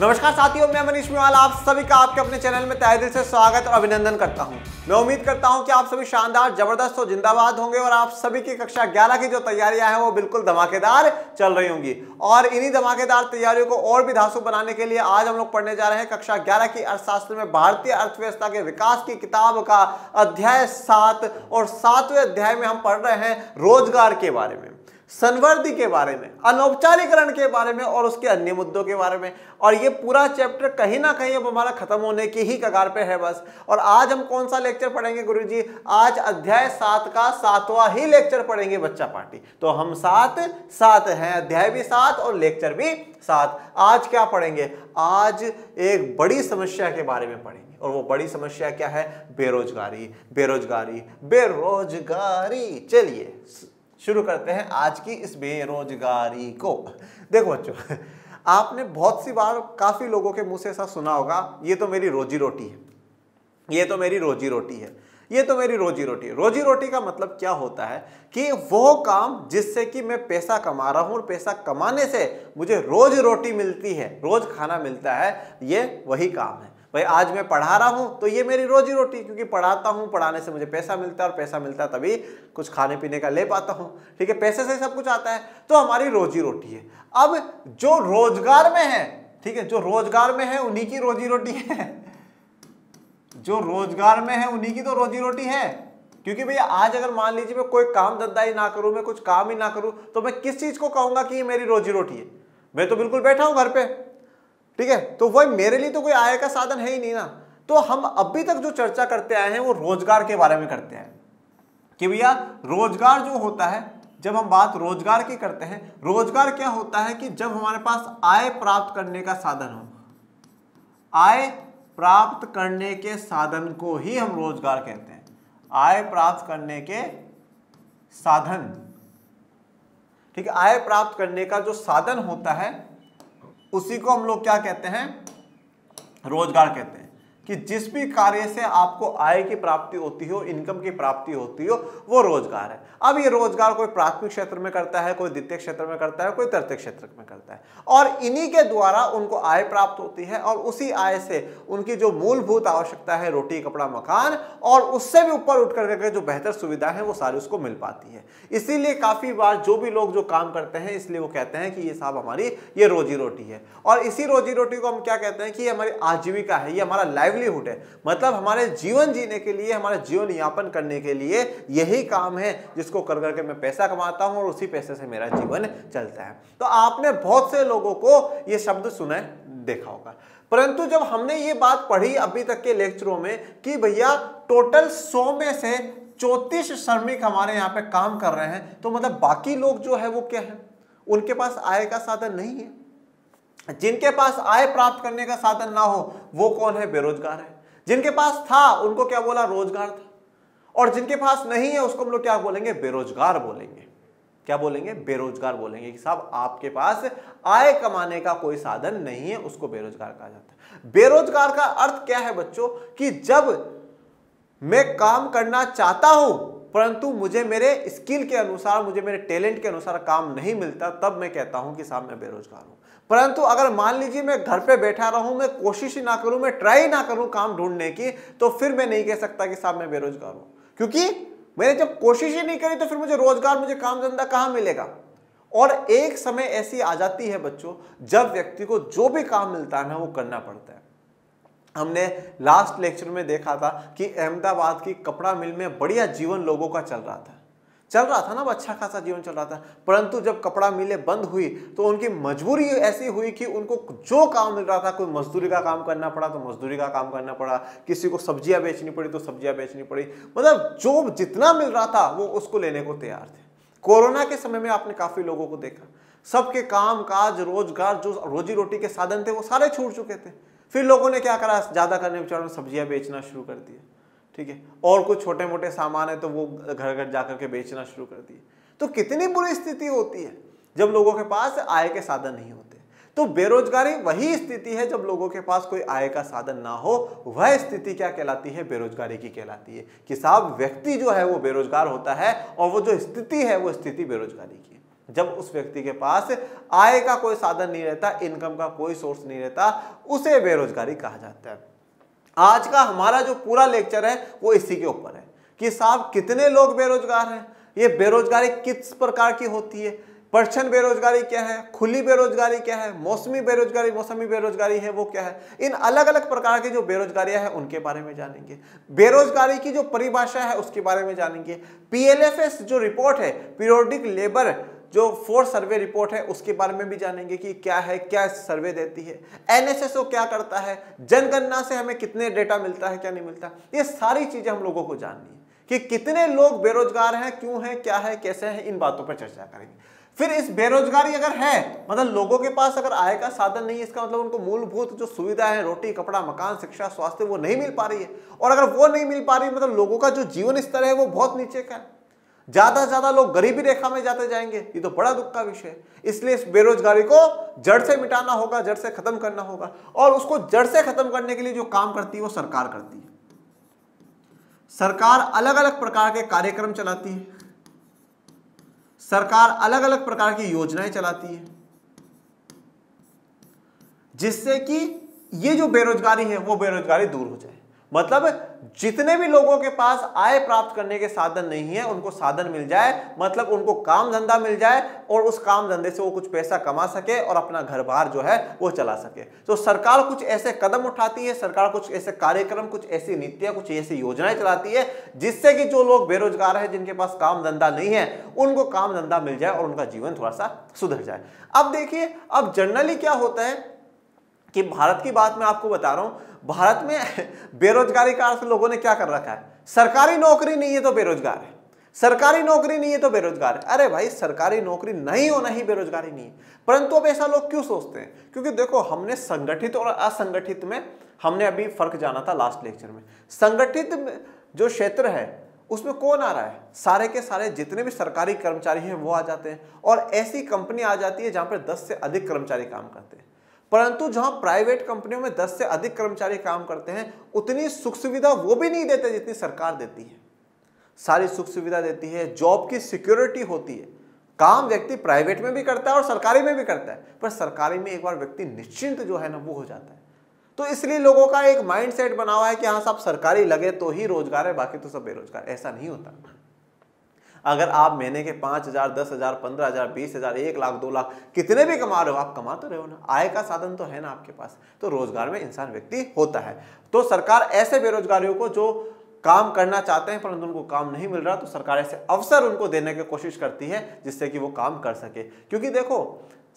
नमस्कार साथियों, मैं मनीष मेवाल आप सभी का आपके अपने चैनल में तहे दिल से स्वागत और अभिनंदन करता हूं। मैं उम्मीद करता हूं कि आप सभी शानदार, जबरदस्त और जिंदाबाद होंगे और आप सभी की कक्षा 11 की जो तैयारियां हैं वो बिल्कुल धमाकेदार चल रही होंगी। और इन्हीं धमाकेदार तैयारियों को और भी धांसू बनाने के लिए आज हम लोग पढ़ने जा रहे हैं कक्षा 11 की अर्थशास्त्र में भारतीय अर्थव्यवस्था के विकास की किताब का अध्याय 7 और 7वें अध्याय में हम पढ़ रहे हैं रोजगार के बारे में, संवर्धी के बारे में, अनौपचारिकरण के बारे में और उसके अन्य मुद्दों के बारे में। और ये पूरा चैप्टर कहीं ना कहीं अब हमारा खत्म होने की ही कगार पे है बस। और आज हम कौन सा लेक्चर पढ़ेंगे गुरुजी? आज अध्याय 7 का 7वां ही लेक्चर पढ़ेंगे बच्चा पार्टी। तो हम 7 हैं, अध्याय भी 7 और लेक्चर भी 7। आज क्या पढ़ेंगे? आज एक बड़ी समस्या के बारे में पढ़ेंगे। और वो बड़ी समस्या क्या है? बेरोजगारी, बेरोजगारी, बेरोजगारी। चलिए शुरू करते हैं आज की इस बेरोजगारी को। देखो बच्चों, आपने बहुत सी बार काफी लोगों के मुंह से ऐसा सुना होगा, ये तो मेरी रोजी रोटी है, ये तो मेरी रोजी रोटी है, ये तो मेरी रोजी रोटी है। रोजी रोटी का मतलब क्या होता है कि वो काम जिससे कि मैं पैसा कमा रहा हूं और पैसा कमाने से मुझे रोज रोटी मिलती है, रोज खाना मिलता है, ये वही काम है। भाई आज मैं पढ़ा रहा हूं तो ये मेरी रोजी रोटी, क्योंकि पढ़ाता हूं, पढ़ाने से मुझे पैसा मिलता है और पैसा मिलता है तभी कुछ खाने पीने का ले पाता हूं। ठीक है, पैसे से सब कुछ आता है, तो हमारी रोजी रोटी है। अब जो रोजगार में है, ठीक है, जो रोजगार में है उन्हीं की रोजी रोटी है, जो रोजगार में है उन्हीं की तो रोजी रोटी है। क्योंकि भैया आज अगर मान लीजिए मैं कोई काम धंधा ही ना करूं, मैं कुछ काम ही ना करूं, तो मैं किस चीज को कहूंगा कि ये मेरी रोजी रोटी है? मैं तो बिल्कुल बैठा हूं घर पे, ठीक है, तो वही मेरे लिए तो कोई आय का साधन है ही नहीं ना। तो हम अभी तक जो चर्चा करते आए हैं वो रोजगार के बारे में करते हैं कि भैया रोजगार जो होता है, जब हम बात रोजगार की करते हैं, रोजगार क्या होता है कि जब हमारे पास आय प्राप्त करने का साधन हो, आय प्राप्त करने के साधन को ही हम रोजगार कहते हैं। आय प्राप्त करने के साधन, ठीक है, आय प्राप्त करने का जो साधन होता है उसी को हम लोग क्या कहते हैं? रोजगार कहते हैं। कि जिस भी कार्य से आपको आय की प्राप्ति होती हो, इनकम की प्राप्ति होती हो, वो रोजगार है। अब ये रोजगार कोई प्राथमिक क्षेत्र में करता है, कोई द्वितीय क्षेत्र में करता है, कोई तृतीय क्षेत्र में करता है, और इन्हीं के द्वारा उनको आय प्राप्त होती है। और उसी आय से उनकी जो मूलभूत आवश्यकता है, रोटी कपड़ा मकान, और उससे भी ऊपर उठ करके जो बेहतर सुविधा है वो सारी उसको मिल पाती है। इसीलिए काफी बार जो भी लोग जो काम करते हैं, इसलिए वो कहते हैं कि ये साहब हमारी ये रोजी रोटी है। और इसी रोजी रोटी को हम क्या कहते हैं कि ये हमारी आजीविका है, ये हमारा लाइवलीहुड है। मतलब हमारे जीवन जीने के लिए, हमारे जीवन यापन करने के लिए यही काम है जिसको कर करके मैं पैसा कमाता हूं और उसी पैसे से मेरा जीवन चलता है। तो आपने बहुत से लोगों को ये शब्द सुना देखा होगा, परंतु जब हमने ये बात पढ़ी अभी तक के लेक्चरों में कि भैया टोटल 100 में से 34 श्रमिक हमारे यहाँ पे काम कर रहे हैं, तो मतलब बाकी लोग जो है वो क्या है? उनके पास आय का साधन नहीं है। जिनके पास आय प्राप्त करने का साधन ना हो वो कौन है? बेरोजगार है। जिनके पास था उनको क्या बोला? रोजगार था। और जिनके पास नहीं है उसको हम लोग क्या बोलेंगे? बेरोजगार बोलेंगे। क्या बोलेंगे? बेरोजगार बोलेंगे कि साहब आपके पास आय कमाने का कोई साधन नहीं है, उसको बेरोजगार कहा जाता है। बेरोजगार का अर्थ क्या है बच्चों? कि जब मैं काम करना चाहता हूं परंतु मुझे मेरे स्किल के अनुसार, मुझे मेरे टैलेंट के अनुसार काम नहीं मिलता, तब मैं कहता हूं कि साहब मैं बेरोजगार हूं। परंतु अगर मान लीजिए मैं घर पे बैठा रहूं, मैं कोशिश ही ना करूं, मैं ट्राई ना करूं काम ढूंढने की, तो फिर मैं नहीं कह सकता कि साहब मैं बेरोजगार हूं। क्योंकि मैंने जब कोशिश ही नहीं करी तो फिर मुझे रोजगार, मुझे काम धंधा कहां मिलेगा? और एक समय ऐसी आ जाती है बच्चों जब व्यक्ति को जो भी काम मिलता है ना वो करना पड़ता है। हमने लास्ट लेक्चर में देखा था कि अहमदाबाद की कपड़ा मिल में बढ़िया जीवन लोगों का चल रहा था ना, अच्छा खासा जीवन चल रहा था। परंतु जब कपड़ा मिलें बंद हुई तो उनकी मजबूरी ऐसी हुई कि उनको जो काम मिल रहा था, कोई मजदूरी का काम करना पड़ा तो मजदूरी का काम करना पड़ा, किसी को सब्जियां बेचनी पड़ी तो सब्जियां बेचनी पड़ी, मतलब जो जितना मिल रहा था वो उसको लेने को तैयार थे। कोरोना के समय में आपने काफी लोगों को देखा, सबके काम काज, रोजगार, जो रोजी रोटी के साधन थे वो सारे छूट चुके थे। फिर लोगों ने क्या करा? ज्यादा करने विचार सब्जियां बेचना शुरू कर दिया, ठीक है, और कुछ छोटे मोटे सामान है तो वो घर घर जाकर के बेचना शुरू कर दिए। तो कितनी बुरी स्थिति होती है जब लोगों के पास आय के साधन नहीं होते। तो बेरोजगारी वही स्थिति है जब लोगों के पास कोई आय का साधन ना हो, वह स्थिति क्या कहलाती है? बेरोजगारी की कहलाती है। कि साहब व्यक्ति जो है वो बेरोजगार होता है और वो जो स्थिति है वो स्थिति बेरोजगारी की है। जब उस व्यक्ति के पास आय का कोई साधन नहीं रहता, इनकम का कोई सोर्स नहीं रहता, उसे बेरोजगारी कहा जाता है। आज का हमारा जो पूरा लेक्चर है वो इसी के ऊपर है कि साहब कितने लोग बेरोजगार हैं, ये बेरोजगारी किस प्रकार की होती है, परछन बेरोजगारी क्या है, खुली बेरोजगारी क्या है, मौसमी बेरोजगारी है वो क्या है। इन अलग अलग प्रकार की जो बेरोजगारियां हैं उनके बारे में जानेंगे। बेरोजगारी की जो परिभाषा है उसके बारे में जानेंगे। PLFS जो रिपोर्ट है, पीरियोडिक लेबर जो फोर्स सर्वे रिपोर्ट है, उसके बारे में भी जानेंगे कि क्या है, क्या सर्वे देती है। NSSO क्या करता है, जनगणना से हमें कितने डेटा मिलता है, क्या नहीं मिलता, ये सारी चीजें हम लोगों को जाननी है कि कितने लोग बेरोजगार हैं, क्यों हैं, क्या है, कैसे हैं, इन बातों पर चर्चा करेंगे। फिर इस बेरोजगारी अगर है, मतलब लोगों के पास अगर आय का साधन नहीं है, इसका मतलब उनको मूलभूत जो सुविधा है, रोटी कपड़ा मकान शिक्षा स्वास्थ्य, वो नहीं मिल पा रही है। और अगर वो नहीं मिल पा रही मतलब लोगों का जो जीवन स्तर है वो बहुत नीचे का है, ज्यादा से ज्यादा लोग गरीबी रेखा में जाते जाएंगे, ये तो बड़ा दुख का विषय है। इसलिए इस बेरोजगारी को जड़ से मिटाना होगा, जड़ से खत्म करना होगा। और उसको जड़ से खत्म करने के लिए जो काम करती है वो सरकार करती है। सरकार अलग अलग प्रकार के कार्यक्रम चलाती है, सरकार अलग अलग प्रकार की योजनाएं चलाती है, जिससे कि ये जो बेरोजगारी है वो बेरोजगारी दूर हो जाए। मतलब जितने भी लोगों के पास आय प्राप्त करने के साधन नहीं है उनको साधन मिल जाए, मतलब उनको काम धंधा मिल जाए और उस काम धंधे से वो कुछ पैसा कमा सके और अपना घर बार जो है वो चला सके। तो सरकार कुछ ऐसे कदम उठाती है, सरकार कुछ ऐसे कार्यक्रम, कुछ ऐसी नीतियां, कुछ ऐसी योजनाएं चलाती है जिससे कि जो लोग बेरोजगार है, जिनके पास काम धंधा नहीं है, उनको काम धंधा मिल जाए और उनका जीवन थोड़ा सा सुधर जाए। अब देखिए, अब जनरली क्या होता है कि भारत की बात मैं आपको बता रहा हूं, भारत में बेरोजगारी का अर्थ लोगों ने क्या कर रखा है, सरकारी नौकरी नहीं है तो बेरोजगार है, सरकारी नौकरी नहीं है तो बेरोजगार है। अरे भाई, सरकारी नौकरी नहीं होना ही बेरोजगारी नहीं है। परंतु अब ऐसा लोग क्यों सोचते हैं, क्योंकि देखो हमने संगठित और असंगठित में हमने अभी फर्क जाना था लास्ट लेक्चर में। संगठित जो क्षेत्र है उसमें कौन आ रहा है, सारे के सारे जितने भी सरकारी कर्मचारी हैं वो आ जाते हैं और ऐसी कंपनी आ जाती है जहां पर 10 से अधिक कर्मचारी काम करते हैं। परंतु जहां प्राइवेट कंपनियों में 10 से अधिक कर्मचारी काम करते हैं, उतनी सुख सुविधा वो भी नहीं देते जितनी सरकार देती है। सारी सुख सुविधा देती है, जॉब की सिक्योरिटी होती है। काम व्यक्ति प्राइवेट में भी करता है और सरकारी में भी करता है, पर सरकारी में एक बार व्यक्ति निश्चिंत जो है ना वो हो जाता है। तो इसलिए लोगों का एक माइंडसेट बना हुआ है कि हाँ साहब सरकारी लगे तो ही रोजगार है, बाकी तो सब बेरोजगार। ऐसा नहीं होता। अगर आप महीने के 5,000, 10,000, 15,000, 20,000, 1 लाख, 2 लाख कितने भी कमा रहे हो, आप कमा तो रहे हो ना, आय का साधन तो है ना आपके पास, तो रोजगार में इंसान व्यक्ति होता है। तो सरकार ऐसे बेरोजगारियों को जो काम करना चाहते हैं परंतु उनको काम नहीं मिल रहा, तो सरकार ऐसे अवसर उनको देने की कोशिश करती है जिससे कि वो काम कर सके। क्योंकि देखो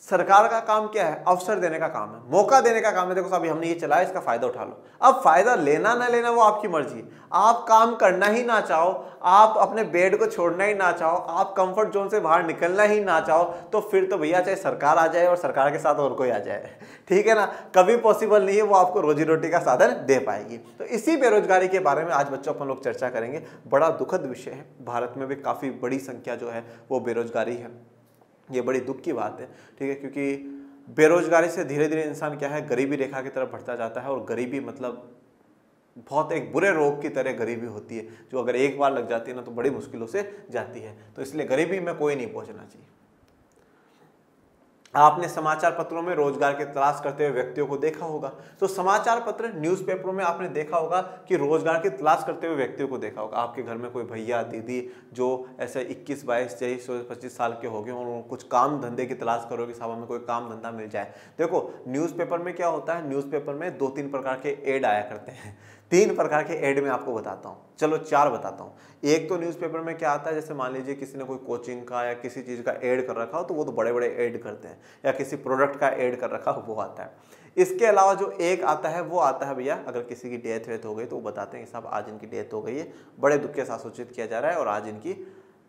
सरकार का काम क्या है, अवसर देने का काम है, मौका देने का काम है। देखो साहब हमने ये चलाया, इसका फायदा उठा लो। अब फायदा लेना ना लेना वो आपकी मर्जी। आप काम करना ही ना चाहो, आप अपने बेड को छोड़ना ही ना चाहो, आप कंफर्ट जोन से बाहर निकलना ही ना चाहो, तो फिर तो भैया चाहे सरकार आ जाए और सरकार के साथ और कोई आ जाए, ठीक है ना, कभी पॉसिबल नहीं है वो आपको रोजी रोटी का साधन दे पाएगी। तो इसी बेरोजगारी के बारे में आज बच्चों अपन लोग चर्चा करेंगे। बड़ा दुखद विषय है, भारत में भी काफ़ी बड़ी संख्या जो है वो बेरोजगारी है। ये बड़ी दुख की बात है, ठीक है, क्योंकि बेरोजगारी से धीरे धीरे इंसान क्या है, गरीबी रेखा की तरफ बढ़ता जाता है। और गरीबी मतलब बहुत एक बुरे रोग की तरह गरीबी होती है, जो अगर एक बार लग जाती है ना तो बड़ी मुश्किलों से जाती है। तो इसलिए गरीबी में कोई नहीं पहुंचना चाहिए। आपने समाचार पत्रों में रोजगार की तलाश करते हुए व्यक्तियों को देखा होगा। तो समाचार पत्र, न्यूज़पेपरों में आपने देखा होगा कि रोजगार की तलाश करते हुए व्यक्तियों को देखा होगा। आपके घर में कोई भैया दीदी जो ऐसे 21, 22, 23, 25 साल के हो गए और कुछ काम धंधे की तलाश करो कि साहब हमें कोई काम धंधा मिल जाए। देखो न्यूज़पेपर में क्या होता है, न्यूज़पेपर में 2-3 प्रकार के एड आया करते हैं। 3 प्रकार के एड में आपको बताता हूँ, चलो 4 बताता हूँ। एक तो न्यूज़पेपर में क्या आता है, जैसे मान लीजिए किसी ने कोई कोचिंग का या किसी चीज़ का ऐड कर रखा हो तो वो तो बड़े बड़े ऐड करते हैं, या किसी प्रोडक्ट का ऐड कर रखा हो वो आता है। इसके अलावा जो एक आता है वो आता है भैया अगर किसी की डेथ हो गई तो वो बताते हैं कि साहब आज इनकी डेथ हो गई है, बड़े दुख के साथ सूचित किया जा रहा है और आज इनकी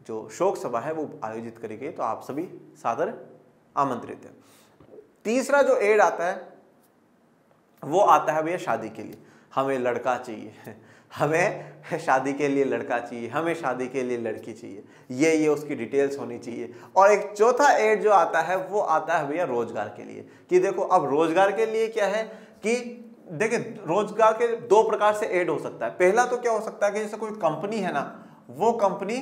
जो शोक सभा है वो आयोजित करी गई, तो आप सभी सादर आमंत्रित हैं। तीसरा जो ऐड आता है वो आता है भैया शादी के लिए, हमें लड़का चाहिए, हमें शादी के लिए लड़का चाहिए, हमें शादी के लिए लड़की चाहिए, ये उसकी डिटेल्स होनी चाहिए। और एक चौथा ऐड जो आता है वो आता है भैया रोजगार के लिए, कि देखो अब रोजगार के लिए क्या है कि देखिए रोजगार के 2 प्रकार से ऐड हो सकता है। पहला तो क्या हो सकता है कि जैसे कोई कंपनी है ना, वो कंपनी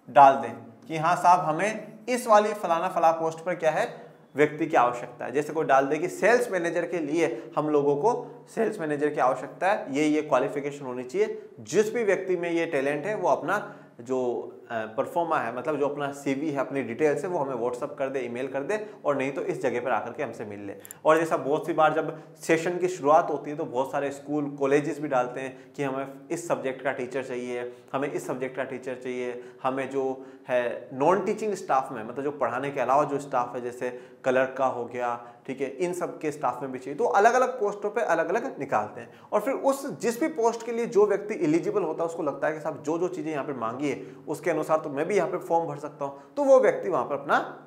डाल दें कि हाँ साहब हमें इस वाली फलाना फला पोस्ट पर क्या है, व्यक्ति की आवश्यकता है। जैसे कोई डाल दे कि सेल्स मैनेजर के लिए हम लोगों को सेल्स मैनेजर की आवश्यकता है, ये क्वालिफिकेशन होनी चाहिए। जिस भी व्यक्ति में ये टैलेंट है वो अपना जो परफॉर्मा है, मतलब जो अपना CV है, अपनी डिटेल्स है, वो हमें व्हाट्सअप कर दे, ईमेल कर दे, और नहीं तो इस जगह पर आकर के हमसे मिल ले। और जैसा बहुत सी बार जब सेशन की शुरुआत होती है तो बहुत सारे स्कूल कॉलेजेस भी डालते हैं कि हमें इस सब्जेक्ट का टीचर चाहिए, हमें इस सब्जेक्ट का टीचर चाहिए, हमें जो है नॉन टीचिंग स्टाफ में, मतलब जो पढ़ाने के अलावा जो स्टाफ है, जैसे क्लर्क का हो गया, ठीक है, इन सब के स्टाफ में भी चाहिए। तो अलग अलग पोस्टों पे अलग अलग निकालते हैं, और फिर उस जिस भी पोस्ट के लिए जो व्यक्ति एलिजिबल होता है उसको लगता है कि साहब जो जो चीज़ें यहाँ पे मांगी है उसके अनुसार तो मैं भी यहाँ पे फॉर्म भर सकता हूँ, तो वो व्यक्ति वहाँ पर अपना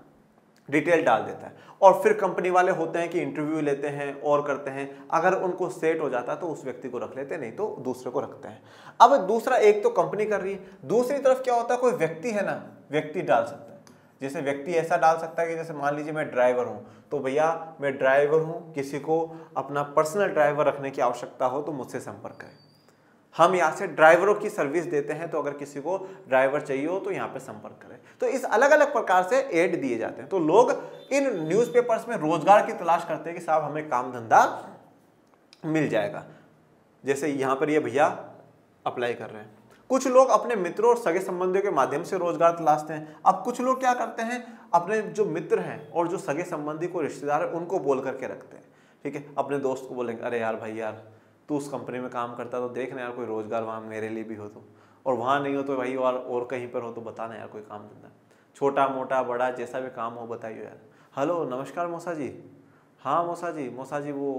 डिटेल डाल देता है। और फिर कंपनी वाले होते हैं कि इंटरव्यू लेते हैं और करते हैं, अगर उनको सेट हो जाता है तो उस व्यक्ति को रख लेते हैं, नहीं तो दूसरे को रखते हैं। अब दूसरा, एक तो कंपनी कर रही है, दूसरी तरफ क्या होता है, कोई व्यक्ति है ना, व्यक्ति डाल सकता है। जैसे व्यक्ति ऐसा डाल सकता है कि जैसे मान लीजिए मैं ड्राइवर हूँ, तो भैया मैं ड्राइवर हूँ, किसी को अपना पर्सनल ड्राइवर रखने की आवश्यकता हो तो मुझसे संपर्क करें। हम यहाँ से ड्राइवरों की सर्विस देते हैं, तो अगर किसी को ड्राइवर चाहिए हो तो यहाँ पे संपर्क करें। तो इस अलग अलग प्रकार से ऐड दिए जाते हैं। तो लोग इन न्यूज़पेपर्स में रोजगार की तलाश करते हैं कि साहब हमें काम धंधा मिल जाएगा। जैसे यहाँ पर ये भैया अप्लाई कर रहे हैं। कुछ लोग अपने मित्रों और सगे संबंधियों के माध्यम से रोजगार तलाशते हैं। अब कुछ लोग क्या करते हैं, अपने जो मित्र हैं और जो सगे संबंधी को रिश्तेदार है उनको बोल करके रखते हैं। ठीक है, अपने दोस्त को बोलेंगे, अरे यार भाई यार तू उस कंपनी में काम करता तो देखना यार कोई रोजगार वहाँ मेरे लिए भी हो, तो और वहाँ नहीं हो तो भाई और कहीं पर हो तो बताना यार कोई काम धंधा, छोटा मोटा बड़ा जैसा भी काम हो बताइए यार। हेलो नमस्कार मौसा जी, हाँ मौसा जी वो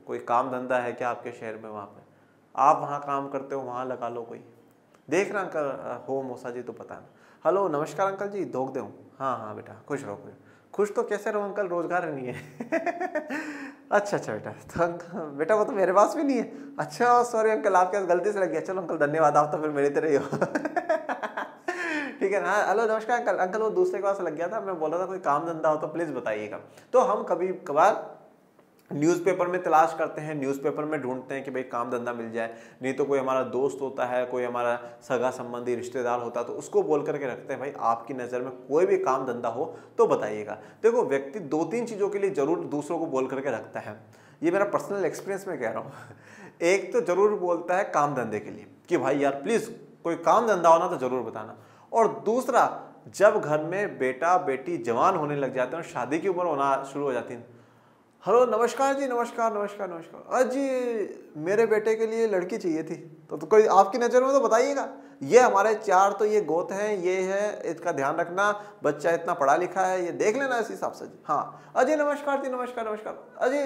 कोई काम धंधा है क्या आपके शहर में, वहाँ पे आप वहाँ काम करते हो वहाँ लगा लो, कोई देख रहा अंकल हो मौसा जी तो बताना। हेलो नमस्कार अंकल जी, धोख दे हूँ, हाँ बेटा खुश रहो, खुश तो कैसे रहो अंकल, रोजगार नहीं है। अच्छा बेटा, तो बेटा वो तो मेरे पास भी नहीं है। अच्छा सॉरी अंकल, आपके पास गलती से लग गया, चलो अंकल धन्यवाद, आप तो फिर मेरी तरह ही हो। ठीक है ना। हेलो नमस्कार अंकल वो दूसरे के पास लग गया था, मैं बोल रहा था कोई काम धंधा हो तो प्लीज बताइएगा। तो हम कभी कभार न्यूज़पेपर में तलाश करते हैं, न्यूज़पेपर में ढूंढते हैं कि भाई काम धंधा मिल जाए, नहीं तो कोई हमारा दोस्त होता है, कोई हमारा सगा संबंधी रिश्तेदार होता है, तो उसको बोल करके रखते हैं भाई आपकी नज़र में कोई भी काम धंधा हो तो बताइएगा। देखो व्यक्ति 2-3 चीज़ों के लिए जरूर दूसरों को बोल करके रखता है, ये मेरा पर्सनल एक्सपीरियंस में कह रहा हूँ। एक तो जरूर बोलता है काम धंधे के लिए कि भाई यार प्लीज़ कोई काम धंधा होना तो जरूर बताना, और दूसरा जब घर में बेटा बेटी जवान होने लग जाते हैं और शादी की उम्र होना शुरू हो जाती है, हेलो नमस्कार जी, नमस्कार अजी मेरे बेटे के लिए लड़की चाहिए थी, तो कोई आपकी नज़र में तो बताइएगा। ये हमारे 4 तो ये गोत हैं, ये है, इसका ध्यान रखना, बच्चा इतना पढ़ा लिखा है, ये देख लेना इस हिसाब से। हाँ अजी नमस्कार जी, नमस्कार अजी,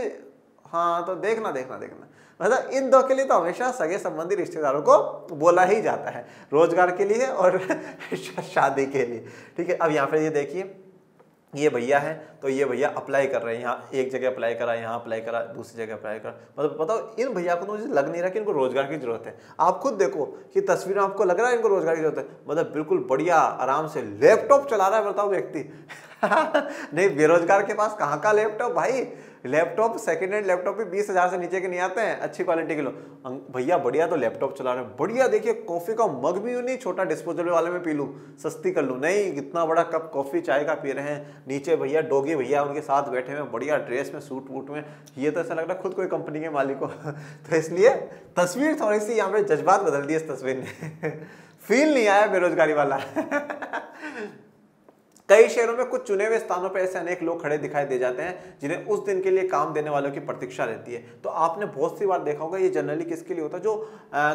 हाँ तो देखना। मतलब इन 2 के लिए तो हमेशा सगे संबंधी रिश्तेदारों को बोला ही जाता है, रोजगार के लिए और शादी के लिए। ठीक है, अब यहाँ पर ये देखिए ये भैया है, तो ये भैया अप्लाई कर रहे हैं, यहाँ एक जगह अप्लाई करा, यहाँ अप्लाई करा, दूसरी जगह अप्लाई करा। मतलब बताओ इन भैया को तो मुझे लग नहीं रहा कि इनको रोजगार की जरूरत है। आप खुद देखो कि तस्वीर में आपको लग रहा है इनको रोजगार की जरूरत है, मतलब बिल्कुल बढ़िया आराम से लैपटॉप चला रहा है, बताओ व्यक्ति। नहीं बेरोजगार के पास कहाँ का लैपटॉप भाई, लैपटॉप सेकेंड हैंड लैपटॉप भी 20,000 से नीचे के नहीं आते हैं, अच्छी क्वालिटी के लो। भैया बढ़िया तो लैपटॉप चला रहे हैं, बढ़िया। देखिए कॉफी का मग भी नहीं छोटा डिस्पोजेबल वाले में पी लूँ, सस्ती कर लूँ, नहीं इतना बड़ा कप कॉफी चाय का पी रहे हैं। नीचे भैया डोगी भैया उनके साथ बैठे हुए बढ़िया ड्रेस में, सूट वूट में, ये तो ऐसा लग रहा है खुद कोई कंपनी के मालिक को। तो इसलिए तस्वीर थोड़ी सी यहाँ पे जज्बात बदल दिए इस तस्वीर ने। फील नहीं आया बेरोजगारी वाला। कई शहरों में कुछ चुने हुए स्थानों पर ऐसे अनेक लोग खड़े दिखाई दे जाते हैं जिन्हें उस दिन के लिए काम देने वालों की प्रतीक्षा रहती है। तो आपने बहुत सी बार देखा होगा ये जनरली किसके लिए होता है, जो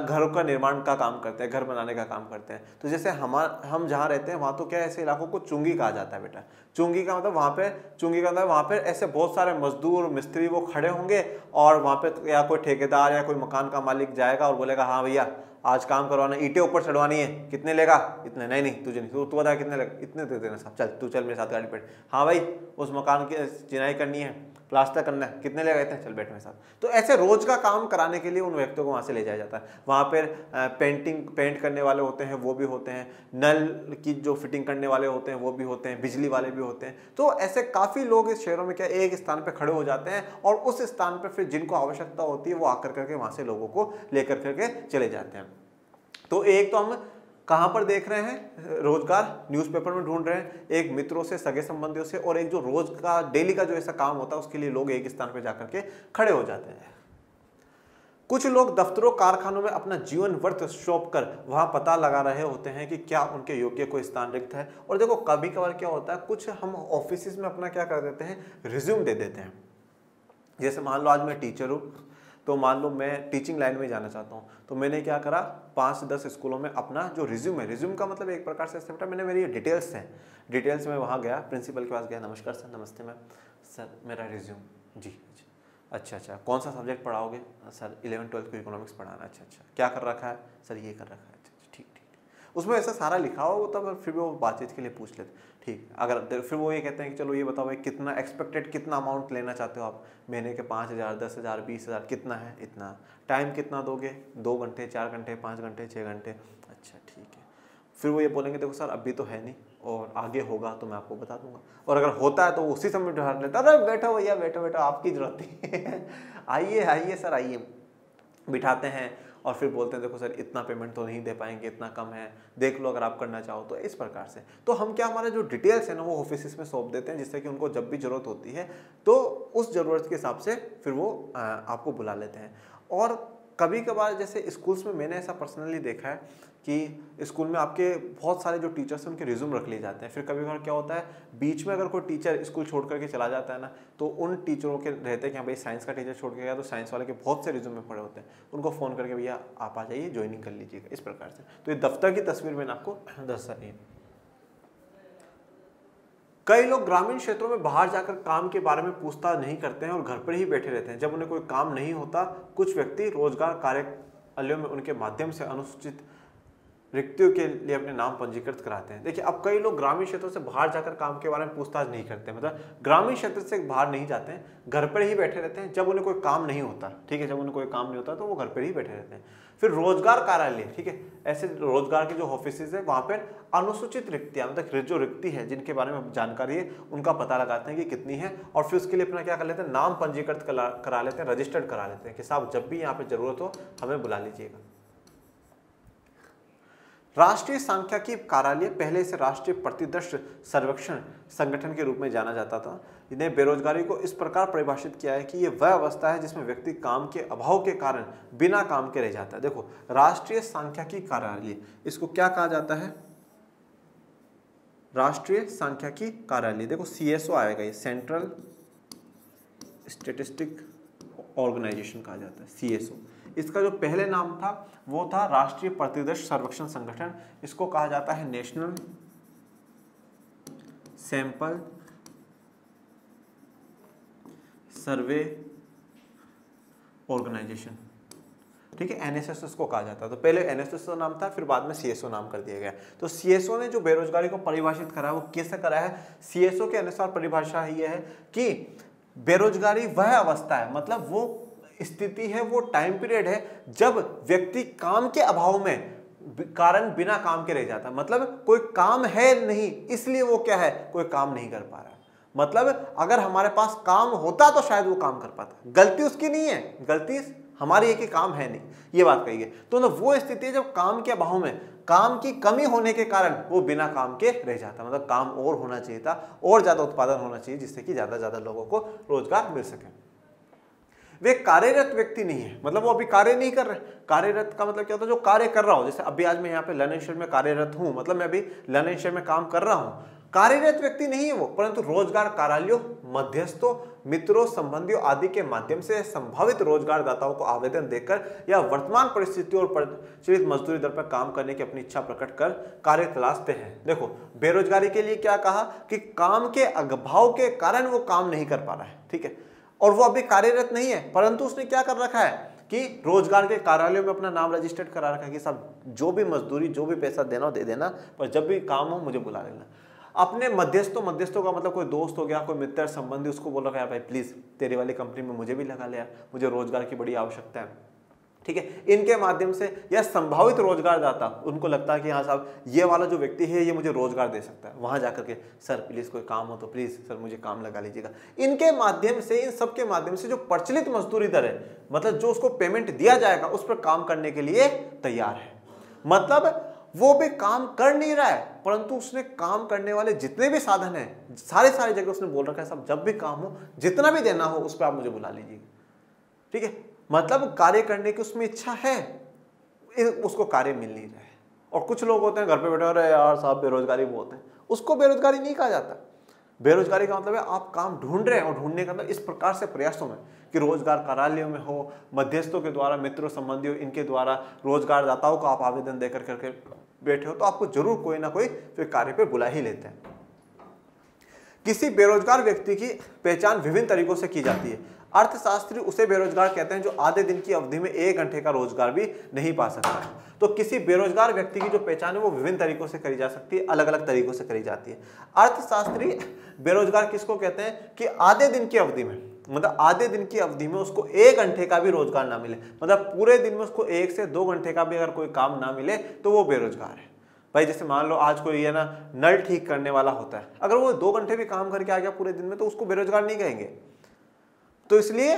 घरों का निर्माण का काम करते हैं, घर बनाने का काम करते हैं। तो जैसे हम जहाँ रहते हैं वहाँ तो क्या ऐसे इलाकों को चुंगी कहा जाता है बेटा। चुंगी का मतलब वहाँ पे, चुंगी का मतलब वहाँ पे ऐसे बहुत सारे मजदूर मिस्त्री वो खड़े होंगे, और वहाँ पे या कोई ठेकेदार या कोई मकान का मालिक जाएगा और बोलेगा हाँ भैया आज काम करवाना, ईंटें ऊपर चढ़वानी है, कितने लेगा, इतने, नहीं तुझे नहीं, तू बता कितने लेगा, इतने दे देना साहब, चल तू चल मेरे साथ गाड़ी बैठ। हाँ भाई उस मकान की चिनाई करनी है, प्लास्टर करना है, कितने लेगा, इतने, चल बैठ मेरे साथ। तो ऐसे रोज का काम कराने के लिए उन व्यक्तियों को वहाँ से ले जाया जाता है। वहाँ पर पेंट करने वाले होते हैं, वो भी होते हैं, नल की जो फिटिंग करने वाले होते हैं वो भी होते हैं, बिजली वाले भी होते हैं। तो ऐसे काफ़ी लोग इस शहरों में क्या एक स्थान पर खड़े हो जाते हैं, और उस स्थान पर फिर जिनको आवश्यकता होती है वो आकर करके वहाँ से लोगों को लेकर करके चले जाते हैं। तो एक तो हम कहाँ पर देख रहे हैं रोजगार? न्यूज़पेपर में ढूंढ रहे हैं, एक मित्रों से, सगे संबंधियों से, और एक जो रोज का डेली का जो ऐसा काम होता है उसके लिए लोग एक स्थान पर जाकर के खड़े हो जाते हैं। कुछ लोग दफ्तरों कारखानों में अपना जीवन वर्थ सौंप कर वहां पता लगा रहे होते हैं कि क्या उनके योग्य कोई स्थान रिक्त है। और देखो कभी कभार क्या होता है, कुछ हम ऑफिस में अपना क्या कर देते हैं, रिज्यूम दे देते हैं। जैसे मान लो आज मैं टीचर हूँ, तो मान लो मैं टीचिंग लाइन में जाना चाहता हूँ, तो मैंने क्या करा, 5 से 10 स्कूलों में अपना जो रिज्यूम है, रिज्यूम का मतलब एक प्रकार से एक्सेप्ट है, मैंने मेरी डिटेल्स हैं, डिटेल्स में वहाँ गया, प्रिंसिपल के पास गया, नमस्कार सर, नमस्ते मैम, सर मेरा रिज्यूम जी, अच्छा, कौन सा सब्जेक्ट पढ़ाओगे? सर 11-12 को इकोनॉमिक्स पढ़ाना। अच्छा, क्या कर रखा है? सर ये कर रखा है। अच्छा, ठीक, उसमें ऐसा सारा लिखा हो, तब फिर वो बातचीत के लिए पूछ लेते, ठीक। अगर फिर वो ये कहते हैं कि चलो ये बताओ भाई कितना एक्सपेक्टेड, कितना अमाउंट लेना चाहते हो आप महीने के? 5,000, 10,000, 20,000, कितना है? इतना। टाइम कितना दोगे? 2 घंटे, 4 घंटे, 5 घंटे, 6 घंटे। अच्छा ठीक है। फिर वो ये बोलेंगे देखो सर अभी तो है नहीं, और आगे होगा तो मैं आपको बता दूंगा, और अगर होता है तो उसी समय बिठा लेता, अरे बैठो भैया बैठो, आपकी जरूरत नहीं है आइए सर आइए, बिठाते हैं, और फिर बोलते हैं देखो सर इतना पेमेंट तो नहीं दे पाएंगे, इतना कम है, देख लो अगर आप करना चाहो तो। इस प्रकार से तो हम क्या, हमारे जो डिटेल्स है ना वो ऑफिस में सौंप देते हैं, जिससे कि उनको जब भी जरूरत होती है तो उस जरूरत के हिसाब से फिर वो आपको बुला लेते हैं। और कभी कभार जैसे स्कूल्स में मैंने ऐसा पर्सनली देखा है कि स्कूल में आपके बहुत सारे जो टीचर्स हैं उनके रिज्यूम रख लिए जाते हैं। फिर कभी कभार क्या होता है, बीच में अगर कोई टीचर स्कूल छोड़ करके चला जाता है ना, तो उन टीचरों के रहते हैं कि हाँ भाई साइंस का टीचर छोड़ के गया, तो साइंस वाले के बहुत से रिज्यूम में पड़े होते हैं, उनको फ़ोन करके भैया आप आ जाइए, ज्वाइनिंग कर लीजिएगा, इस प्रकार से। तो ये दफ्तर की तस्वीर मैंने आपको दस रही है। कई लोग ग्रामीण क्षेत्रों में बाहर जाकर काम के बारे में पूछताछ नहीं करते हैं और घर पर ही बैठे रहते हैं। जब उन्हें कोई काम नहीं होता, कुछ व्यक्ति रोजगार कार्यालयों में उनके माध्यम से अनुसूचित रिक्तियों के लिए अपने नाम पंजीकृत कराते हैं। देखिए अब कई लोग ग्रामीण क्षेत्रों से बाहर जाकर काम के बारे में पूछताछ नहीं करते, मतलब ग्रामीण क्षेत्र से बाहर नहीं जाते हैं, घर पर ही बैठे रहते हैं जब उन्हें कोई काम नहीं होता। ठीक है, जब उन्हें कोई काम नहीं होता तो वो घर पर ही बैठे रहते हैं। फिर रोजगार कार्यालय, ठीक है, ऐसे रोजगार के जो ऑफिस है वहां पर अनुसूचित रिक्तियां, मतलब जो रिक्ति है जिनके बारे में जानकारी है उनका पता लगाते हैं कि कितनी है, और फिर उसके लिए अपना क्या कर लेते हैं, नाम पंजीकृत करा लेते हैं, रजिस्टर्ड करा लेते हैं कि साहब जब भी यहाँ पे जरूरत हो हमें बुला लीजिएगा। राष्ट्रीय सांख्यिकी कार्यालय, पहले इसे राष्ट्रीय प्रतिदर्श सर्वेक्षण संगठन के रूप में जाना जाता था। इन्हें बेरोजगारी को इस प्रकार परिभाषित किया है कि यह वह अवस्था है जिसमें व्यक्ति काम के अभाव के कारण बिना काम के रह जाता है। देखो राष्ट्रीय सांख्यिकी कार्यालय, इसको क्या कहा जाता है, राष्ट्रीय सांख्यिकी कार्यालय। देखो CSO आएगा, ये सेंट्रल स्टेटिस्टिक ऑर्गेनाइजेशन कहा जाता है, CSO। इसका जो पहले नाम था वो था राष्ट्रीय प्रतिदर्श सर्वेक्षण संगठन, इसको कहा जाता है नेशनल सैंपल सर्वे ऑर्गेनाइजेशन। ठीक है, NSS इसको कहा जाता है। तो पहले NSS का नाम था, फिर बाद में CSO नाम कर दिया गया। तो CSO ने जो बेरोजगारी को परिभाषित करा वो कैसे करा है, CSO के अनुसार परिभाषा ये है कि बेरोजगारी वह अवस्था है, मतलब वो स्थिति है, वो टाइम पीरियड है जब व्यक्ति काम के अभाव में कारण बिना काम के रह जाता है। मतलब कोई काम है नहीं, इसलिए वो क्या है, कोई काम नहीं कर पा रहा है। मतलब अगर हमारे पास काम होता तो शायद वो काम कर पाता, गलती उसकी नहीं है, गलती हमारी है कि काम है नहीं, ये बात कही है। तो ना वो स्थिति है जब काम के अभाव में, काम की कमी होने के कारण वो बिना काम के रह जाता, मतलब काम और होना चाहिए था, और ज्यादा उत्पादन होना चाहिए जिससे कि ज्यादा ज्यादा लोगों को रोजगार मिल सके। वे कार्यरत व्यक्ति नहीं है, मतलब वो अभी कार्य नहीं कर रहे। कार्यरत का मतलब क्या होता है, जो कार्य कर रहा हो, जैसे अभी आज मैं यहाँ पे लर्निंग शेयर में कार्यरत हूँ, मतलब मैं अभी लर्निंग शेयर में काम कर रहा हूँ, कार्यरत व्यक्ति नहीं है वो, परंतु रोजगार कार्यालयों, मध्यस्थों, मित्रों, संबंधियों आदि के माध्यम से संभावित रोजगारदाताओं को आवेदन देकर या वर्तमान परिस्थितियों और प्रचलित मजदूरी दर पर काम करने की अपनी इच्छा प्रकट कर कार्य तलाशते हैं। देखो बेरोजगारी के लिए क्या कहा कि काम के अभाव के कारण वो काम नहीं कर पा रहा है, ठीक है, और वो अभी कार्यरत नहीं है, परंतु उसने क्या कर रखा है कि रोजगार के कार्यालयों में अपना नाम रजिस्टर्ड करा रखा है कि साहब जो भी मजदूरी, जो भी पैसा देना हो दे देना, पर जब भी काम हो मुझे बुला लेना। अपने मध्यस्थों का मतलब कोई दोस्त हो गया, कोई मित्र संबंधी, उसको बोल रखा है भाई प्लीज तेरी वाली कंपनी में मुझे भी लगा ले यार, मुझे रोजगार की बड़ी आवश्यकता है। ठीक है, इनके माध्यम से या संभावित रोजगारदाता, उनको लगता है कि हाँ साहब ये वाला जो व्यक्ति है ये मुझे रोजगार दे सकता है, वहां जाकर के सर प्लीज कोई काम हो तो प्लीज सर मुझे काम लगा लीजिएगा। इनके माध्यम से, इन सब के माध्यम से जो प्रचलित मजदूरी दर है, मतलब जो उसको पेमेंट दिया जाएगा, उस पर काम करने के लिए तैयार है। मतलब वो भी काम कर नहीं रहा है, परंतु उसने काम करने वाले जितने भी साधन हैं सारे जगह उसने बोल रखा है साहब जब भी काम हो, जितना भी देना हो उस पर आप मुझे बुला लीजिए। ठीक है, मतलब कार्य करने की उसमें इच्छा है, उसको कार्य मिल नहीं रहा है। और कुछ लोग होते हैं घर पे बैठे हो रहे यार साहब बेरोजगारी बहुत है, उसको बेरोजगारी नहीं कहा जाता। बेरोजगारी का मतलब है आप काम ढूंढ रहे हैं, और ढूंढने का मतलब इस प्रकार से प्रयासों में कि रोजगार कार्यालयों में हो, मध्यस्थों के द्वारा, मित्रों संबंधियों इनके द्वारा, रोजगारदाताओं को आप आवेदन देकर करके बैठे हो, तो आपको जरूर कोई ना कोई फिर कार्य पे बुला ही लेते हैं। किसी बेरोजगार व्यक्ति की पहचान विभिन्न तरीकों से की जाती है। अर्थशास्त्री उसे बेरोजगार कहते हैं जो आधे दिन की अवधि में 1 घंटे का रोजगार भी नहीं पा सकता। तो किसी बेरोजगार व्यक्ति की जो पहचान है वो विभिन्न तरीकों से करी जा सकती है, अलग अलग तरीकों से करी जाती है। अर्थशास्त्री बेरोजगार किसको कहते हैं कि आधे दिन की अवधि में, मतलब आधे दिन की अवधि में उसको 1 घंटे का भी रोजगार ना मिले, मतलब पूरे दिन में उसको 1 से 2 घंटे का भी अगर कोई काम ना मिले तो वो बेरोजगार है। भाई जैसे मान लो आज कोई है ना नल ठीक करने वाला होता है, अगर वो 2 घंटे भी काम करके आ गया पूरे दिन में तो उसको बेरोजगार नहीं कहेंगे। तो इसलिए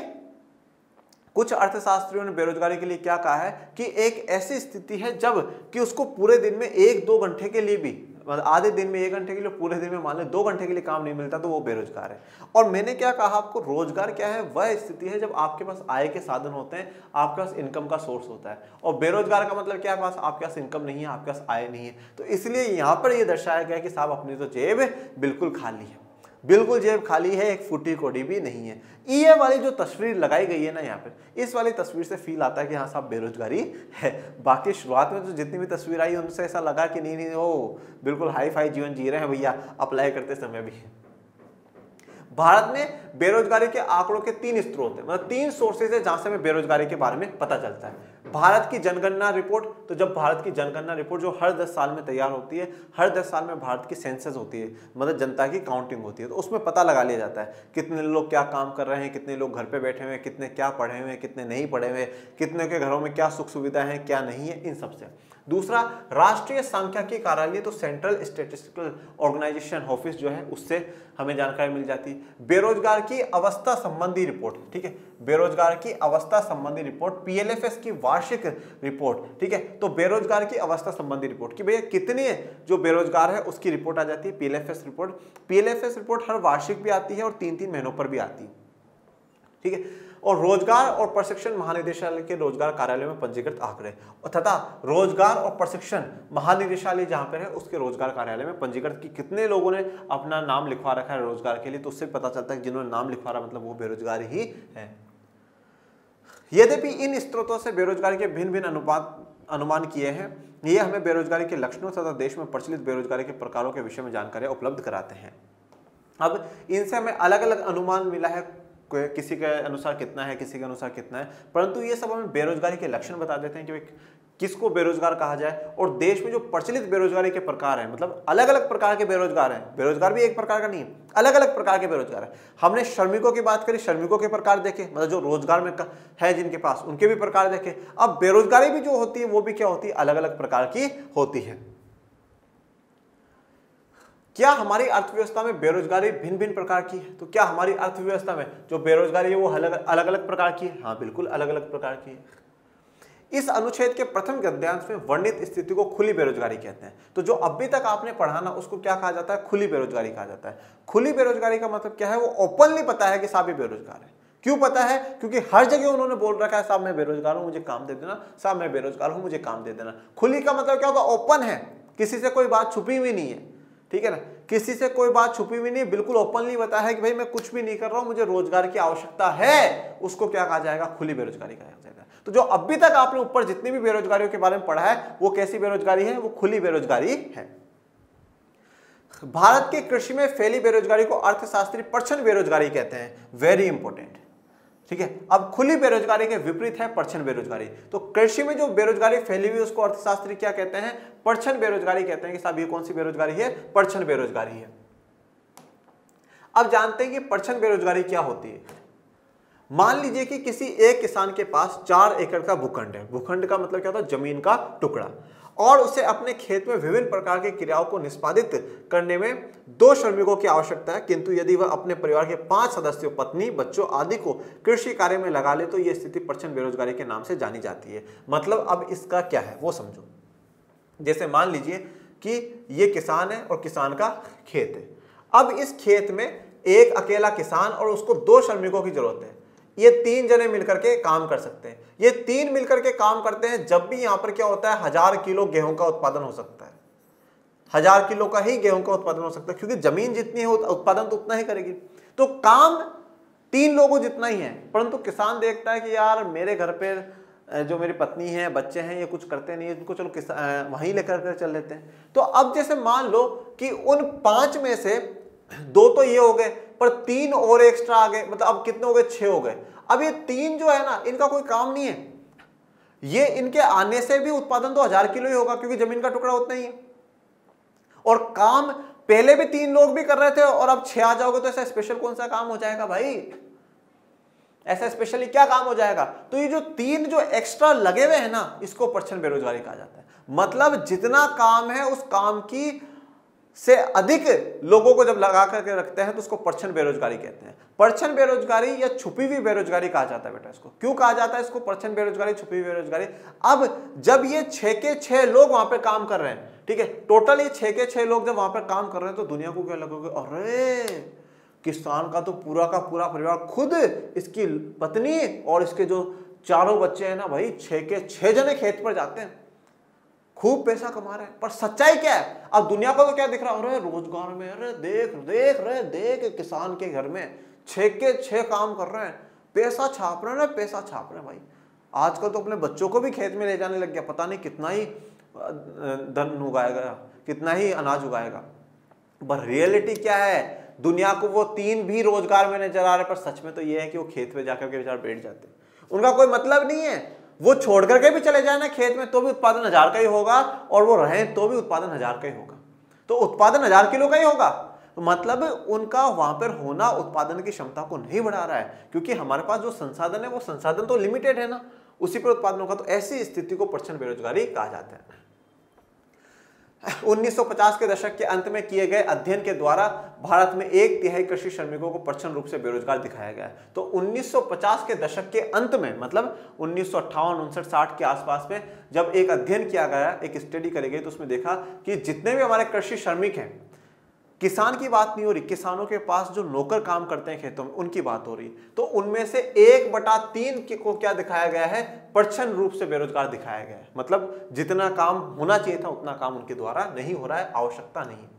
कुछ अर्थशास्त्रियों ने बेरोजगारी के लिए क्या कहा है कि एक ऐसी स्थिति है जब कि उसको पूरे दिन में 1-2 घंटे के लिए भी, मतलब आधे दिन में 1 घंटे के लिए, पूरे दिन में मान लो 2 घंटे के लिए काम नहीं मिलता तो वो बेरोजगार है। और मैंने क्या कहा आपको, रोजगार क्या है, वह स्थिति है जब आपके पास आय के साधन होते हैं, आपके पास इनकम का सोर्स होता है। और बेरोजगार का मतलब क्या है, पास आपके पास इनकम नहीं है, आपके पास आय नहीं है। तो इसलिए यहाँ पर यह दर्शाया गया कि साहब अपनी तो जेब बिल्कुल खाली है, बिल्कुल जेब खाली है, एक फूटी कोड़ी भी नहीं है। ये वाली जो तस्वीर लगाई गई है ना यहाँ पर, इस वाली तस्वीर से फील आता है कि हाँ साहब बेरोजगारी है। बाकी शुरुआत में तो जितनी भी तस्वीर आई उनसे ऐसा लगा कि नहीं वो बिल्कुल हाई फाई जीवन जी रहे हैं भैया, अप्लाई करते समय भी। भारत में बेरोजगारी के आंकड़ों के 3 स्रोत हैं, मतलब 3 सोर्सेज है जहां से हमें बेरोजगारी के बारे में पता चलता है। भारत की जनगणना रिपोर्ट, तो जब भारत की जनगणना रिपोर्ट जो हर 10 साल में तैयार होती है, हर 10 साल में भारत की सेंसस होती है, मतलब जनता की काउंटिंग होती है, तो उसमें पता लगा लिया जाता है कितने लोग क्या काम कर रहे हैं, कितने लोग घर पे बैठे हुए हैं, कितने क्या पढ़े हुए हैं, कितने नहीं पढ़े हुए, कितने के घरों में क्या सुख सुविधाएं हैं क्या नहीं है, इन सबसे। दूसरा, राष्ट्रीय सांख्यिकी कार्यालय, तो सेंट्रल स्टैटिस्टिकल ऑर्गेनाइजेशन ऑफिस जो है, उससे हमें जानकारी मिल जाती है। बेरोजगार की अवस्था संबंधी रिपोर्ट, ठीक है, बेरोजगार की अवस्था संबंधी रिपोर्ट, पीएलएफएस की वार्षिक रिपोर्ट, ठीक है। तो बेरोजगार की अवस्था संबंधी रिपोर्ट कि भैया कितने जो बेरोजगार है उसकी रिपोर्ट आ जाती है, पीएलएफएस रिपोर्ट। पीएलएफएस रिपोर्ट हर वार्षिक भी आती है और 3-3 महीनों पर भी आती है, ठीक है। और रोजगार और प्रशिक्षण महानिदेशालय के रोजगार कार्यालय में पंजीकृत आंकड़े, तथा रोजगार और प्रशिक्षण महानिदेशालय जहां पर है उसके रोजगार कार्यालय में पंजीकृत कि कितने लोगों ने अपना नाम लिखवा रखा है रोजगार के लिए, तो उससे पता चलता है कि जिन्होंने नाम लिखवा रहा मतलब वो बेरोजगार ही है। यद्यपि इन स्रोतों से बेरोजगारी के भिन्न भिन्न अनुमान किए हैं, ये हमें बेरोजगारी के लक्षणों तथा देश में प्रचलित बेरोजगारी के प्रकारों के विषय में जानकारी उपलब्ध कराते हैं। अब इनसे हमें अलग अलग अनुमान मिला है, किसी के अनुसार कितना है, किसी के अनुसार कितना है, परंतु ये सब हमें बेरोजगारी के लक्षण बता देते हैं कि किसको बेरोजगार कहा जाए। और देश में जो प्रचलित बेरोजगारी के प्रकार हैं, मतलब अलग अलग प्रकार के बेरोजगार हैं, बेरोजगार भी एक प्रकार का नहीं है, अलग अलग प्रकार के बेरोजगार हैं। हमने श्रमिकों की बात करी, श्रमिकों के प्रकार देखे, मतलब जो रोजगार में है जिनके पास, उनके भी प्रकार देखे। अब बेरोजगारी भी जो होती है वो भी क्या होती है, अलग अलग प्रकार की होती है। क्या हमारी अर्थव्यवस्था में बेरोजगारी भिन्न भिन्न प्रकार की है? तो क्या हमारी अर्थव्यवस्था में जो बेरोजगारी है वो अलग अलग प्रकार की है? हाँ बिल्कुल अलग अलग प्रकार की है। इस अनुच्छेद के प्रथम गद्यांश में वर्णित स्थिति को खुली बेरोजगारी कहते हैं। तो जो अभी तक आपने पढ़ा ना उसको क्या कहा जाता है, खुली बेरोजगारी कहा जाता है। खुली बेरोजगारी का मतलब क्या है, वो ओपनली पता है कि साहब ये बेरोजगार है। क्यों पता है? क्योंकि हर जगह उन्होंने बोल रखा है साहब मैं बेरोजगार हूं मुझे काम दे देना, साहब मैं बेरोजगार हूं मुझे काम दे देना। खुली का मतलब क्या होगा, ओपन है, किसी से कोई बात छुपी हुई नहीं है, ठीक है ना, किसी से कोई बात छुपी हुई नहीं, बिल्कुल ओपनली बताया है कि भाई मैं कुछ भी नहीं कर रहा हूं, मुझे रोजगार की आवश्यकता है, उसको क्या कहा जाएगा, खुली बेरोजगारी कहा जाएगा। तो जो अभी तक आपने ऊपर जितनी भी बेरोजगारियों के बारे में पढ़ा है वो कैसी बेरोजगारी है, वो खुली बेरोजगारी है। भारत की कृषि में फैली बेरोजगारी को अर्थशास्त्री परछन बेरोजगारी कहते हैं, वेरी इंपॉर्टेंट, ठीक है। अब खुली बेरोजगारी के विपरीत है परछन बेरोजगारी। तो कृषि में जो बेरोजगारी फैली हुई उसको अर्थशास्त्री क्या कहते हैं, परछन बेरोजगारी कहते हैं कि साहब ये कौन सी बेरोजगारी है, परछन बेरोजगारी है। अब जानते हैं कि परछन बेरोजगारी क्या होती है। मान लीजिए कि किसी एक किसान के पास 4 एकड़ का भूखंड है, भूखंड का मतलब क्या होता है, जमीन का टुकड़ा, और उसे अपने खेत में विभिन्न प्रकार की क्रियाओं को निष्पादित करने में 2 श्रमिकों की आवश्यकता है, किंतु यदि वह अपने परिवार के 5 सदस्यों, पत्नी, बच्चों आदि को कृषि कार्य में लगा ले तो यह स्थिति परछन बेरोजगारी के नाम से जानी जाती है। मतलब अब इसका क्या है वो समझो। जैसे मान लीजिए कि ये किसान है और किसान का खेत है। अब इस खेत में एक अकेला किसान और उसको 2 श्रमिकों की जरूरत है। ये 3 जने मिलकर के काम कर सकते हैं। ये 3 मिलकर के काम करते हैं जब भी यहां पर क्या होता है 1000 किलो गेहूं का उत्पादन हो सकता है। 1000 किलो का ही गेहूं का उत्पादन हो सकता है, क्योंकि जमीन जितनी है उत्पादन तो उतना ही करेगी। तो काम 3 लोगों जितना ही है, परंतु किसान देखता है कि यार मेरे घर पे जो मेरी पत्नी है, बच्चे हैं, ये कुछ करते नहीं, इनको चलो वहीं लेकर कर चल लेते हैं। तो अब जैसे मान लो कि उन 5 में से 2 तो ये हो गए, पर 3 और एक्स्ट्रा आ गए, मतलब अब कितने हो गए, 6 हो गए। अब ये 3 जो है ना, इनका कोई काम नहीं है, ये इनके आने से भी उत्पादन तो 1000 किलो ही होगा, क्योंकि जमीन का टुकड़ा उतना ही है। और काम पहले भी 3 लोग भी कर रहे थे और अब 6 आ जाओगे, तो ऐसा स्पेशल कौन सा काम हो जाएगा भाई? ऐसा स्पेशली क्या काम हो जाएगा? तो ये जो 3 जो एक्स्ट्रा लगे हुए हैं ना, इसको परछन बेरोजगारी कहा जाता है। मतलब जितना काम है उस काम की से अधिक लोगों को जब लगा करके रखते हैं तो उसको परछन बेरोजगारी कहते हैं। परछन बेरोजगारी या छुपी हुई बेरोजगारी कहा जाता है बेटा। इसको क्यों कहा जाता है, इसको परछन बेरोजगारी, छुपी हुई बेरोजगारी? अब जब ये 6 के 6 लोग वहां पे काम कर रहे हैं, ठीक है, टोटल ये 6 के 6 लोग जब वहां पर काम कर रहे हैं, तो दुनिया को क्या लगेगा, अरे किसान का तो पूरा का पूरा परिवार, खुद इसकी पत्नी और इसके जो 4 बच्चे हैं ना भाई, 6 के 6 जने खेत पर जाते हैं, खूब पैसा कमा रहे हैं। पर सच्चाई क्या है? अब दुनिया को तो क्या दिख रहा है, अरे रोजगार में, अरे देख किसान के घर में 6 के 6 काम कर रहे हैं, पैसा छाप रहे हैं, पैसा छाप रहे हैं भाई। आजकल तो अपने बच्चों को भी खेत में ले जाने लग गया, पता नहीं कितना ही धन उगाएगा, कितना ही अनाज उगाएगा। पर रियलिटी क्या है? दुनिया को वो 3 भी रोजगार में नजर आ रहे, पर सच में तो ये है कि वो खेत में जाकर के बेचारे बैठ जाते हैं। उनका कोई मतलब नहीं है, वो छोड़ करके भी चले जाए ना खेत में, तो भी उत्पादन 1000 का ही होगा, और वो रहे तो भी उत्पादन 1000 का ही होगा। तो उत्पादन 1000 किलो का ही होगा। तो मतलब उनका वहां पर होना उत्पादन की क्षमता को नहीं बढ़ा रहा है, क्योंकि हमारे पास जो संसाधन है वो संसाधन तो लिमिटेड है ना, उसी पर उत्पादन होगा। तो ऐसी स्थिति को परछन बेरोजगारी कहा जाता है। 1950 के दशक के अंत में किए गए अध्ययन के द्वारा भारत में 1/3 कृषि श्रमिकों को परछन रूप से बेरोजगार दिखाया गया है। तो 1950 के दशक के अंत में, मतलब 1958, 59, 60 के आसपास में जब एक अध्ययन किया गया, एक स्टडी करी गई, तो उसमें देखा कि जितने भी हमारे कृषि श्रमिक हैं, किसान की बात नहीं हो रही, किसानों के पास जो नौकर काम करते हैं खेतों में, उनकी बात हो रही। तो उनमें से 1/3 को क्या दिखाया गया है, परछन रूप से बेरोजगार दिखाया गया है। मतलब जितना काम होना चाहिए था उतना काम उनके द्वारा नहीं हो रहा है, आवश्यकता नहीं है।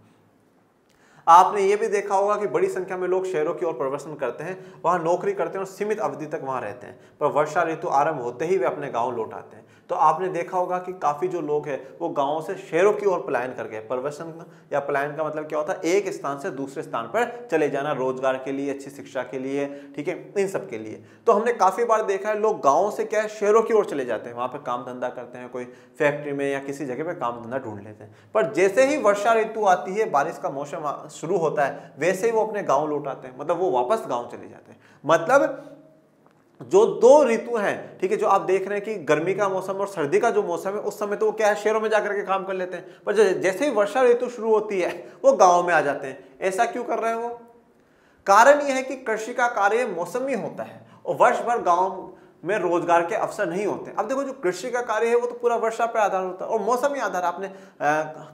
आपने ये भी देखा होगा कि बड़ी संख्या में लोग शहरों की ओर प्रवर्तन करते हैं, वहां नौकरी करते हैं और सीमित अवधि तक वहां रहते हैं, पर वर्षा ऋतु आरंभ होते ही वे अपने गांव लौट आते हैं। तो आपने देखा होगा कि काफी जो लोग हैं वो गांवों से शहरों की ओर पलायन कर गए। प्रवर्तन या पलायन का मतलब क्या होता है, एक स्थान से दूसरे स्थान पर चले जाना, रोजगार के लिए, अच्छी शिक्षा के लिए, ठीक है, इन सब के लिए। तो हमने काफी बार देखा है लोग गाँवों से क्या है शहरों की ओर चले जाते हैं, वहां पर काम धंधा करते हैं, कोई फैक्ट्री में या किसी जगह पे काम धंधा ढूंढ लेते हैं। पर जैसे ही वर्षा ऋतु आती है, बारिश का मौसम शुरू होता है, वैसे ही वो अपने गांव लौट आते हैं, मतलब वो वापस गांव चले जाते हैं। मतलब जो 2 ऋतु हैं, ठीक है, जो आप देख रहे हैं कि गर्मी का मौसम और सर्दी का जो मौसम है, उस समय तो वो क्या है शहरों में जाकर के काम कर लेते हैं, पर जैसे ही वर्षा ऋतु शुरू होती है वो गांव में आ जाते हैं। ऐसा क्यों कर रहे हैं वो? कारण यह है कि कृषि का कार्य मौसमी होता है और वर्ष भर गांव में रोजगार के अवसर नहीं होते। अब देखो जो कृषि का कार्य है वो तो पूरा वर्षा पर आधार होता है और मौसमी आधार। आपने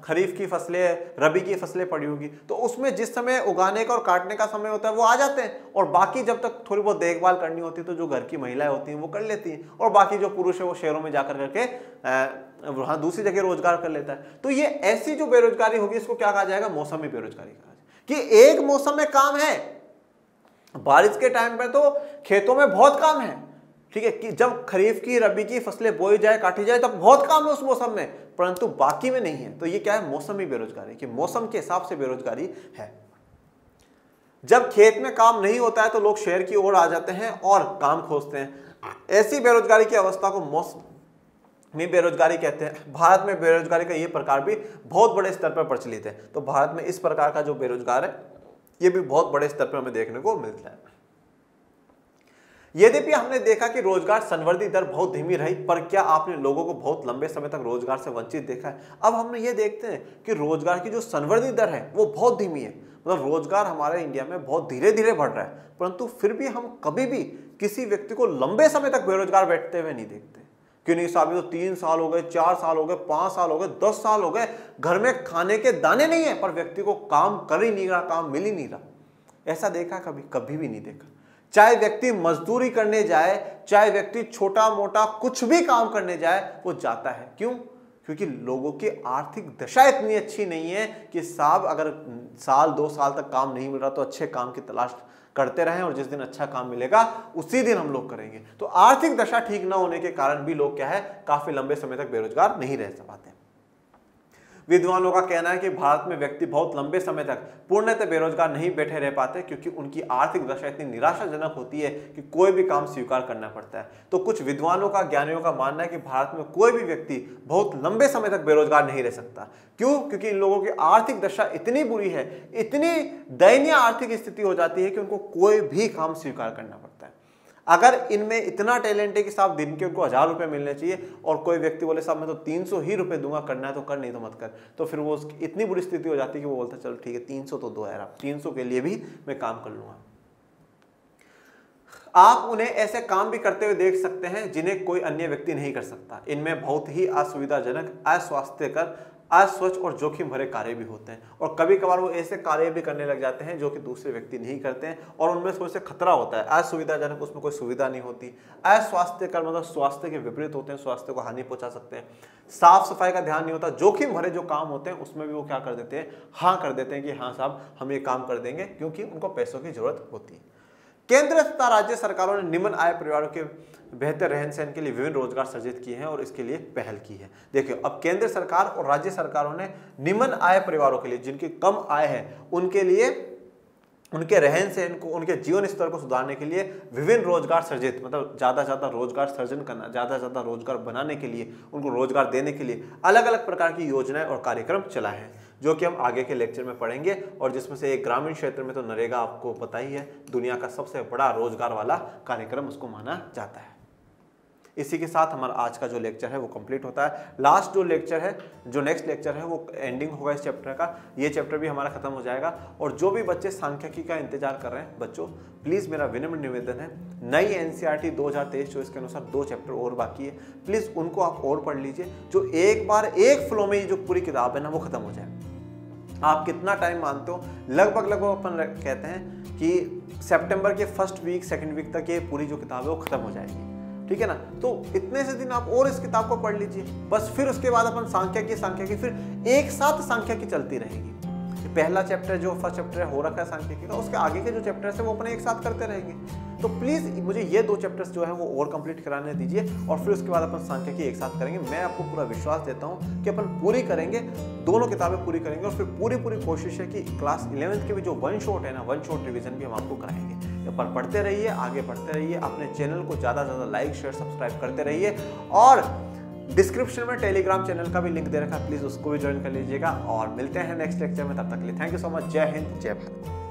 खरीफ की फसलें, रबी की फसलें पड़ी होगी, तो उसमें जिस समय उगाने का और काटने का समय होता है वो आ जाते हैं, और बाकी जब तक थोड़ी बहुत देखभाल करनी होती है तो जो घर की महिलाएं होती हैं वो कर लेती हैं, और बाकी जो पुरुष है वो शहरों में जाकर करके वहां दूसरी जगह रोजगार कर लेता है। तो ये ऐसी जो बेरोजगारी होगी इसको क्या कहा जाएगा, मौसमी बेरोजगारी कहा जाएगा। कि एक मौसम में काम है, बारिश के टाइम पे तो खेतों में बहुत काम है, ठीक है, कि जब खरीफ की रबी की फसलें बोई जाए, काटी जाए, तब बहुत काम है उस मौसम में, परंतु बाकी में नहीं है। तो ये क्या है, मौसमी बेरोजगारी, कि मौसम के हिसाब से बेरोजगारी है। जब खेत में काम नहीं होता है तो लोग शहर की ओर आ जाते हैं और काम खोजते हैं। ऐसी बेरोजगारी की अवस्था को मौसमी बेरोजगारी कहते हैं। भारत में बेरोजगारी का ये प्रकार भी बहुत बड़े स्तर पर प्रचलित है। तो भारत में इस प्रकार का जो बेरोजगार है ये भी बहुत बड़े स्तर पर हमें देखने को मिलता है। यद्यपि हमने देखा कि रोजगार संवर्धी दर बहुत धीमी रही, पर क्या आपने लोगों को बहुत लंबे समय तक रोजगार से वंचित देखा है? अब हमने ये देखते हैं कि रोजगार की जो संवर्धी दर है वो बहुत धीमी है। मतलब रोजगार हमारे इंडिया में बहुत धीरे धीरे बढ़ रहा है, परंतु फिर भी हम कभी भी किसी व्यक्ति को लंबे समय तक बेरोजगार बैठते हुए नहीं देखते। कि नहीं साहब, ये तो 3 साल हो गए, 4 साल हो गए, 5 साल हो गए, 10 साल हो गए, घर में खाने के दाने नहीं है, पर व्यक्ति को काम कर ही नहीं रहा, काम मिल ही नहीं रहा। ऐसा देखा कभी? कभी भी नहीं देखा। चाहे व्यक्ति मजदूरी करने जाए, चाहे व्यक्ति छोटा मोटा कुछ भी काम करने जाए, वो जाता है। क्यों? क्योंकि लोगों की आर्थिक दशा इतनी अच्छी नहीं है कि साहब अगर साल 2 साल तक काम नहीं मिल रहा तो अच्छे काम की तलाश करते रहें, और जिस दिन अच्छा काम मिलेगा उसी दिन हम लोग करेंगे। तो आर्थिक दशा ठीक ना होने के कारण भी लोग क्या है, काफी लंबे समय तक बेरोजगार नहीं रह पाते। विद्वानों का कहना है कि भारत में व्यक्ति बहुत लंबे समय तक पूर्णतः बेरोजगार नहीं बैठे रह पाते, क्योंकि उनकी आर्थिक दशा इतनी निराशाजनक होती है कि कोई भी काम स्वीकार करना पड़ता है। तो कुछ विद्वानों का, ज्ञानियों का मानना है कि भारत में कोई भी व्यक्ति बहुत लंबे समय तक बेरोजगार नहीं रह सकता। क्यों? क्योंकि इन लोगों की आर्थिक दशा इतनी बुरी है, इतनी दयनीय आर्थिक स्थिति हो जाती है कि उनको कोई भी काम स्वीकार करना पड़ता है। अगर इनमें इतना टैलेंट है कि साहब दिन के उनको 1000 रुपए मिलने चाहिए, और कोई व्यक्ति बोले साहब मैं तो 300 ही रुपए दूंगा, करना है तो कर, नहीं तो मत कर, तो फिर वो इतनी बुरी स्थिति हो जाती है कि वो बोलता है चलो ठीक है 300 तो दो यार, आप 300 के लिए भी मैं काम कर लूंगा। आप उन्हें ऐसे काम भी करते हुए देख सकते हैं जिन्हें कोई अन्य व्यक्ति नहीं कर सकता। इनमें बहुत ही असुविधाजनक, अस्वास्थ्यकर, अस्वच्छ और जोखिम भरे कार्य भी होते हैं, और कभी कभार वो ऐसे कार्य भी करने लग जाते हैं जो कि दूसरे व्यक्ति नहीं करते हैं, और उनमें थोड़ा सा खतरा होता है। असुविधाजनक, उसमें कोई सुविधा नहीं होती। अस्वास्थ्यकर मतलब स्वास्थ्य के विपरीत होते हैं, स्वास्थ्य को हानि पहुंचा सकते हैं। साफ सफाई का ध्यान नहीं होता। जोखिम भरे जो काम होते हैं उसमें भी वो क्या कर देते हैं, हाँ कर देते हैं कि हाँ साहब हम ये काम कर देंगे, क्योंकि उनको पैसों की जरूरत होती है। केंद्र तथा राज्य सरकारों ने निम्न आय परिवारों के बेहतर रहन सहन के लिए विभिन्न रोजगार सृजित किए हैं और इसके लिए पहल की है। देखिए, अब केंद्र सरकार और राज्य सरकारों ने निम्न आय परिवारों के लिए, जिनकी कम आय है, उनके लिए उनके रहन सहन को, उनके जीवन स्तर को सुधारने के लिए विभिन्न रोजगार सृजित, मतलब ज्यादा से ज्यादा रोजगार सृजन करना, ज्यादा से ज्यादा रोजगार बनाने के लिए, उनको रोजगार देने के लिए अलग अलग प्रकार की योजनाएं और कार्यक्रम चलाए हैं, जो कि हम आगे के लेक्चर में पढ़ेंगे। और जिसमें से एक ग्रामीण क्षेत्र में तो नरेगा आपको पता ही है, दुनिया का सबसे बड़ा रोजगार वाला कार्यक्रम उसको माना जाता है। इसी के साथ हमारा आज का जो लेक्चर है वो कंप्लीट होता है। लास्ट जो लेक्चर है, जो नेक्स्ट लेक्चर है, वो एंडिंग होगा इस चैप्टर का। ये चैप्टर भी हमारा खत्म हो जाएगा। और जो भी बच्चे सांख्यिकी का इंतजार कर रहे हैं, बच्चों प्लीज़ मेरा विनम्र निवेदन है, नई एनसीईआरटी 2023-24 के अनुसार 2 चैप्टर और बाकी है, प्लीज़ उनको आप और पढ़ लीजिए, जो एक बार एक फ्लो में जो पूरी किताब है ना वो खत्म हो जाए। आप कितना टाइम मानते हो? लगभग अपन कहते हैं कि सितंबर के फर्स्ट वीक, सेकंड वीक तक ये पूरी जो किताब है वो खत्म हो जाएगी, ठीक है ना। तो इतने से दिन आप और इस किताब को पढ़ लीजिए, बस। फिर उसके बाद अपन सांख्यिकी फिर एक साथ सांख्यिकी चलती रहेगी। पहला चैप्टर जो फर्स्ट चैप्टर हो रखा है सांख्यिकी का, उसके आगे के जो चैप्टर्स है वो अपने एक साथ करते रहेंगे। तो प्लीज मुझे ये 2 चैप्टर्स जो है वो और कंप्लीट कराने दीजिए, और फिर उसके बाद अपन सांख्यिकी एक साथ करेंगे। मैं आपको पूरा विश्वास देता हूँ कि अपन पूरी करेंगे, दोनों किताबें पूरी करेंगे, और फिर पूरी कोशिश है कि क्लास 11th के भी जो वन शॉट है ना, वन शॉट रिवीजन भी हम आपको कराएंगे। पर पढ़ते रहिए, आगे बढ़ते रहिए, अपने चैनल को ज़्यादा से ज़्यादा लाइक शेयर सब्सक्राइब करते रहिए, और डिस्क्रिप्शन में टेलीग्राम चैनल का भी लिंक दे रखा है, प्लीज़ उसको भी ज्वाइन कर लीजिएगा। और मिलते हैं नेक्स्ट लेक्चर में, तब तक के लिए थैंक यू सो मच। जय हिंद, जय भारत।